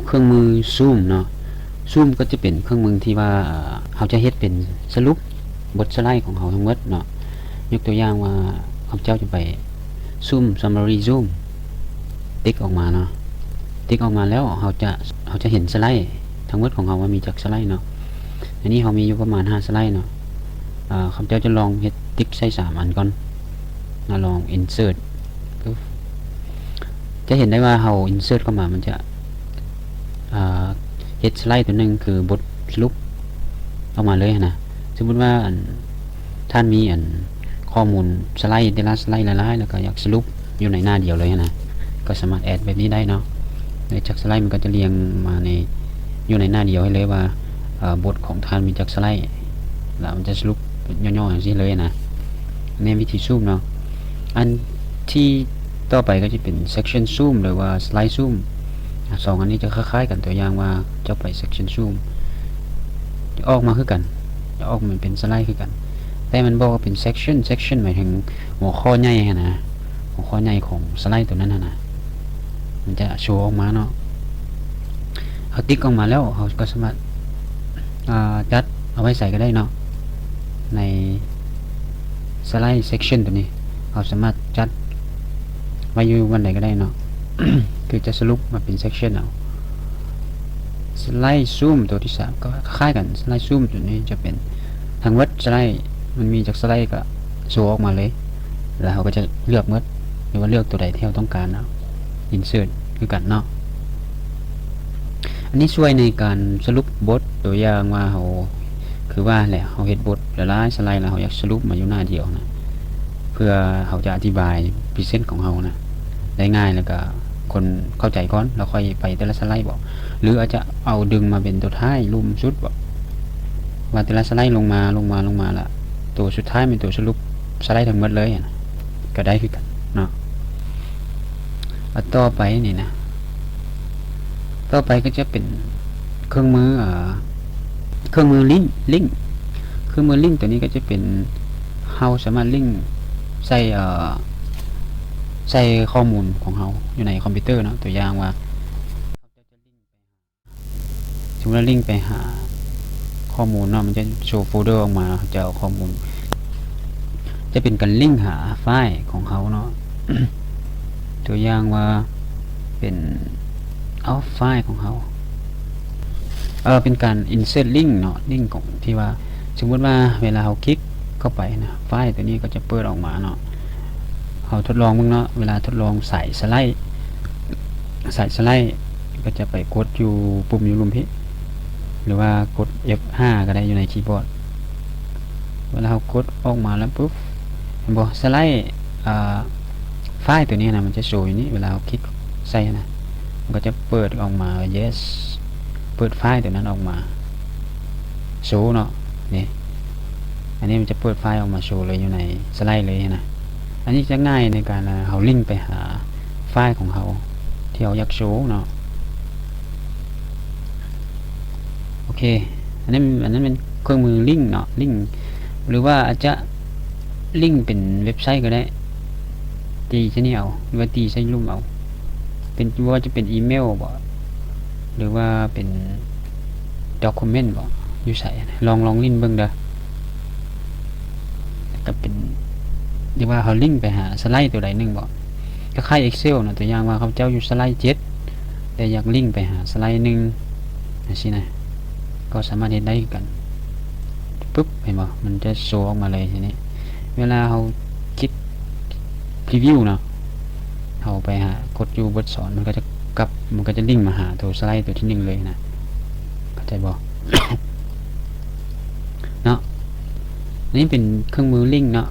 เครื่องมือซูมเนาะซูมก็จะเป็นเครื่องมือที่ว่าเขาจะเฮ็ดเป็นสรุปบทสไลด์ของเขาทั้งหมดเนาะยกตัวอย่างว่าเขาเจ้าจะไปซูม summary zoom ติ๊กออกมาเนาะติ๊กออกมาแล้วเขาจะเห็นสไลด์ทั้งหมดของเขาว่ามีจากสไลด์เนาะอันนี้เขามีอยู่ประมาณ5สไลด์เนาะเขาเจ้าจะลองเฮ็ดติ๊กใส่3อันก่อนลอง insert จะเห็นได้ว่าเรา insert เข้ามามันจะเฮ็ดสไลด์ตัวหนึ่งคือบทสรุปออกมาเลยนะสมมติว่าท่านมีข้อมูลสไลด์แต่ละสไลด์หลายๆแล้วก็อยากสรุปอยู่ในหน้าเดียวเลยนะก็สามารถแอดแบบนี้ได้เนาะในจากสไลด์มันก็จะเรียงมาอยู่ในหน้าเดียวให้เลยว่าบทของท่านมีจากสไลด์แล้วมันจะสรุปย่อๆอย่างนี้เลยนะในวิธีซูมเนาะอันที่ต่อไปก็จะเป็น section zoom หรือว่า slide zoom สองอันนี้จะคล้ายๆกันตัวอย่างว่าจะไป section zoom จะออกมาคือกันจะออกมันเป็นสไลด์คือกันแต่มันบอกว่าเป็น section หมายถึงหัวข้อใหญ่นะหัวข้อใหญ่ของสไลด์ตัวนั้นนะมันจะโชว์ออกมาเนาะเขาติ๊กออกมาแล้วเขาก็สามารถจัดเอาไว้ใส่ก็ได้เนาะในสไลด์ section ตัวนี้เขาสามารถจัดไว้อยู่วันไหนก็ได้เนาะ คือจะสรุปมาเป็น section เอาสไลด์ซูมตัวที่3ก็คล้ายกันสไลด์ซูมตัวนี้จะเป็นทางเว็บสไลด์มันมีจากสไลด์ก็โชว์ออกมาเลยแล้วเขาก็จะเลือกเมื่อหรือว่าเลือกตัวใดที่เราต้องการเนาะ insert คือกันเนาะอันนี้ช่วยในการสรุปบทตัวอย่างว่าเขาคือว่าแหละเขาเห็นบทหลายสไลด์แล้วเขาอยากสรุปมาอยู่หน้าเดียวนะเพื่อเขาจะอธิบายพรีเซนต์ของเขานะได้ง่ายแล้วก็คนเข้าใจก่อนแล้วค่อยไปแต่ละสไลด์บอกหรืออาจจะเอาดึงมาเป็นตัวท้ายรุมชุดบอกว่าแต่ละสไลด์ลงมาละตัวสุดท้ายเป็นตัวสรุปสไลด์ทั้งหมดเลยนะก็ได้คือกันเนาะต่อไปนี่นะต่อไปก็จะเป็นเครื่องมือลิงก์เครื่องมือลิงก์ตัวนี้ก็จะเป็นเราสามารถลิงก์ใส่ข้อมูลของเราอยู่ในคอมพิวเตอร์เนาะตัวอย่างว่าสมมติว่าลิงก์ไปหาข้อมูลเนาะมันจะโชว์โฟลเดอร์ออกมาจะเอาข้อมูลจะเป็นการลิงก์หาไฟล์ของเขาเนาะ ตัวอย่างว่าเป็นเอาไฟล์ของเขาเป็นการ insert link เนาะ link ของที่ว่าสมมติว่าเวลาเราคลิกเข้าไปนะไฟล์ตัวนี้ก็จะเปิดออกมาเนาะเราทดลองมึงเนาะเวลาทดลองใส่สไลด์ก็จะไปกดอยู่ปุ่มอยู่ลุ่มพี่หรือว่ากด F5 ก็ได้อยู่ในคีย์บอร์ดเวลาเรากดออกมาแล้วปุ๊บเห็นบ่สไลด์ไฟล์ตัวนี้นะมันจะโชว์อยู่นี่เวลาเราคลิกใส่นะมันก็จะเปิดออกมา yes เปิดไฟล์ตัวนั้นออกมาโชว์เนาะนี่อันนี้มันจะเปิดไฟล์ออกมาโชว์เลยอยู่ในสไลด์เลยนะอันนี้จะง่ายในการเขาลิงก์ไปหาไฟล์ของเขาที่เขาอยากโชว์เนาะโอเคอันนั้นเป็นเครื่องมือลิงก์เนาะลิงก์หรือว่าอาจจะลิงก์เป็นเว็บไซต์ก็ได้ตีใช่นี่เอาหรือว่าตีใช้รูปเอาเป็นว่าจะเป็นอีเมลบ่หรือว่าเป็นด็อกิเมนต์บ่อยู่ใส่ลองลิงก์เบิ่งเด้อก็เป็นเรียกว่าเขาลิงก์ไปหาสไลด์ตัวใดหนึ่งบ่ก็คล้าย Excel นะตัวอย่างว่าเขาเจ้าอยู่สไลด์7แต่อยากลิงก์ไปหาสไลด์1จังซี่นะก็สามารถเฮ็ดได้กันปึ๊บเห็นบ่มันจะโชว์ออกมาเลยทีนี้เวลาเราคลิกพรีวิวเนาะเราไปหากดอยู่บทสอนมันก็จะลิงก์มาหาตัวสไลด์ตัวที่1เลยนะเข้าใจบ่ เนาะนี่เป็นเครื่องมือลิงก์เนาะ